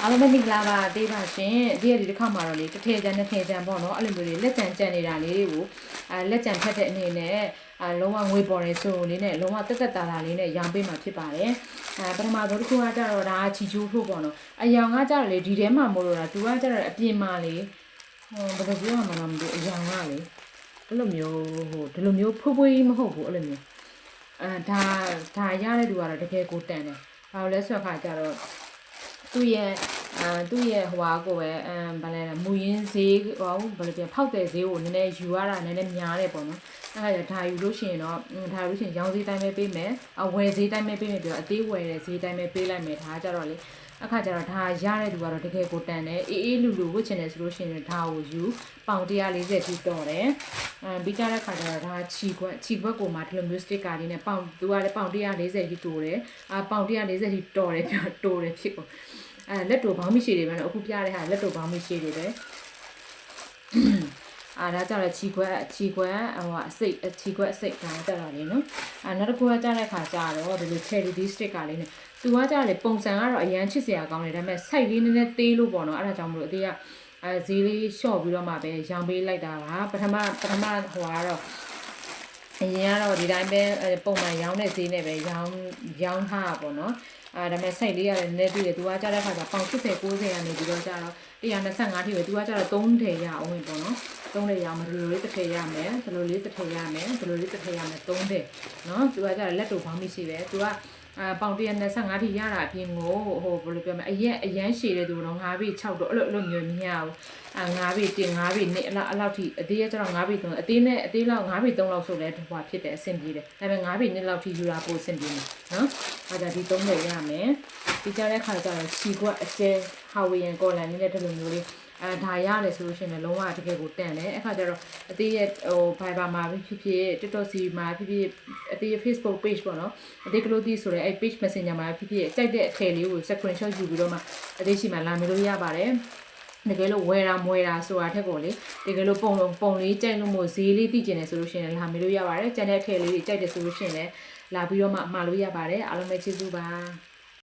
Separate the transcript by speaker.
Speaker 1: အားလုံးပဲမင်္ဂလာပါတေးပါရှင်ဒီရက်ဒီတစ်ခါမှာတော့လေတစ်ထည့်ချမ်းနှစ်ထည့်ချမ်းပေါ့နော်အဲ့လိုမျိုးလေးလက်ကြံကြံနေတာလေးတွေကိုလက်ကြံဖက်တဲ့အနေနဲ့လုံးဝငွေပေါ်နေဆိုလေးနဲ့လုံးဝတက်တက်တာတာလေးနဲ့ရောင်းပေးမှာဖြစ်ပါတယ်ပထမဆုံးတစ်ခုကကြတော့ဒါချီချိုးဖို့ပေါ့နော်အယောင်ကကြတော့လေဒီထဲမှာမို့လို့တာသူကကြတော့အပြင်မှာလေဘယ်လိုပြောရမလဲမသိအယောင်ကလေအဲ့လိုမျိုးဒီလိုမျိုးဖွေးဖွေးမဟုတ်ဘူးအဲ့လိုမျိုးဒါရတဲ့သူကတော့တကယ်ကိုတန်တယ်ဘာလို့လဲဆိုတော့ခါကြတော့သူ့ရဲ့ဟိုဟာကိုပဲဘာလဲမူရင်းဈေးဟောဘာလို့ပြန်ဖောက်တဲ့ဈေးကိုနည်းနည်းယူရတာနည်းနည်းများတယ်ပေါ့နော်အဲ့ဒါဒါယူလို့ရှိရင်တော့ဒါယူလို့ရှိရင်ရောင်းဈေးတိုင်းပဲပေးမယ်ဝယ်ဈေးတိုင်းပဲပေးမယ်ပြီးတော့အသေးဝယ်တဲ့ဈေးတိုင်းပဲပေးလိုက်မယ်ဒါကြတော့လေအခါကျတော့ဒါရတဲ့သူကတော့တကယ်ကိုတန်တယ်အေးလူဝတ်ချင်တယ်ဆိုလို့ရှိရင်ဒါကိုယူပေါင်140ထိတော့တယ်ပြီးကြတဲ့ခါကျတော့ဒါချီခွက်ကိုမှဒီလိုမျိုးစတစ်ကာလေးနဲ့ပေါင်သူကလည်းပေါင်140ထိတိုးတယ်ပေါင်140ထိတော့တယ်ပြောတိုးတယ်ဖြစ်ကုန်လက်တော်ဘောင်းမရှိတွေပဲနော်အခုပြတဲ့ဟာလက်တော်ဘောင်းမရှိတွေပဲဒါကြတော့ချီခွက်ဟိုအစိတ်ချီခွက်အစိတ်ဒါကြတော့လေနော်နောက်တစ်ခုကကြတဲ့ခါကျတော့ဒီလို cherry bee sticker လေးနဲ့သူကကြလေပုံစံကတော့အရန်ချစ်စရာကောင်းတယ်ဒါပေမဲ့ site လေးနည်းနည်းသေးလို့ပေါ့နော်အဲ့ဒါကြောင့်မလို့အသေးကဈေးလေးလျှော့ပြီးတော့မှပဲရောင်းပေးလိုက်တာပါပထမဟိုကတော့အရင်ကတော့ဒီတိုင်းပဲပုံမှန်ရောင်းတဲ့ဈေးနဲ့ပဲရောင်းထားတာပေါ့နော်ဒါပေမဲ့ site လေးရတယ်နည်းနည်းပြီးတယ်သူကကြတဲ့ခါကျပေါင်80 90ကနေပြီးတော့ကြတော့125ထိပဲသူကကြတော့3ထည့်ရအောင်ပေါ့နော်3ထည့်ရမယ်ဒီလိုလေးတစ်ထည့်ရမယ်ဒီလိုလေးတစ်ထည့်ရမယ်ဒီလိုလေးတစ်ထည့်ရမယ်3ထည့်နော်သူကကြတော့လက်တို့ဘောင်းမရှိပဲသူကပေါင်125ထိရတာအပြင်ကိုဟိုဘယ်လိုပြောမလဲအရန်ရှည်တဲ့သူတော့9ပေ6တော့အဲ့လိုမျိုးမရဘူး9ပေ1 9ပေ2အဲ့လောက်ထိအသေးရကျတော့9ပေ3အသေးနဲ့အသေးလောက်9ပေ3လောက်ဆိုလဲဟိုဖြစ်တယ်အဆင်ပြေတယ်ဒါပေမဲ့9ပေ2လောက်ထိယူတာပိုအဆင်ပြေတယ်နော်အဲ့ဒါဒီ3ထည့်ရမယ်ဒီကြတဲ့ခါကျတော့ချီကွက်အကျဲဟာဝီယန်ကော်လန်နေတဲ့ဒီလိုမျိုးလေးဒါရတယ်ဆိုလို့ရှိရင်လုံးဝတကယ်ကိုတန်တယ်အခါကျတော့အသေးရဲ့ဟို Viber မှာဖြစ်ဖြစ် TikTok စီမှာဖြစ်ဖြစ်အသေးရဲ့ Facebook page ပေါ့နော်အသေးကလို့ဒီဆိုရဲအဲ့ page messenger မှာဖြစ်ဖြစ်ကြိုက်တဲ့အထည်လေးကို screenshot ယူပြီးတော့မှအသေးရှိမှလာမယ်လို့ရပါတယ်တကယ်လို့ဝယ်တာမွယ်တာဆိုတာထက်ကိုလေတကယ်လို့ပုံလေးကြိုက်လို့မို့ဈေးလေးသိကျင်တယ်ဆိုလို့ရှိရင်လာမယ်လို့ရပါတယ်ကျန်တဲ့အထည်လေးတွေကြိုက်တယ်ဆိုလို့ရှိရင်လည်းလာပြီးတော့မှမှာလို့ရပါတယ်အားလုံးပဲကျေးဇူးပါ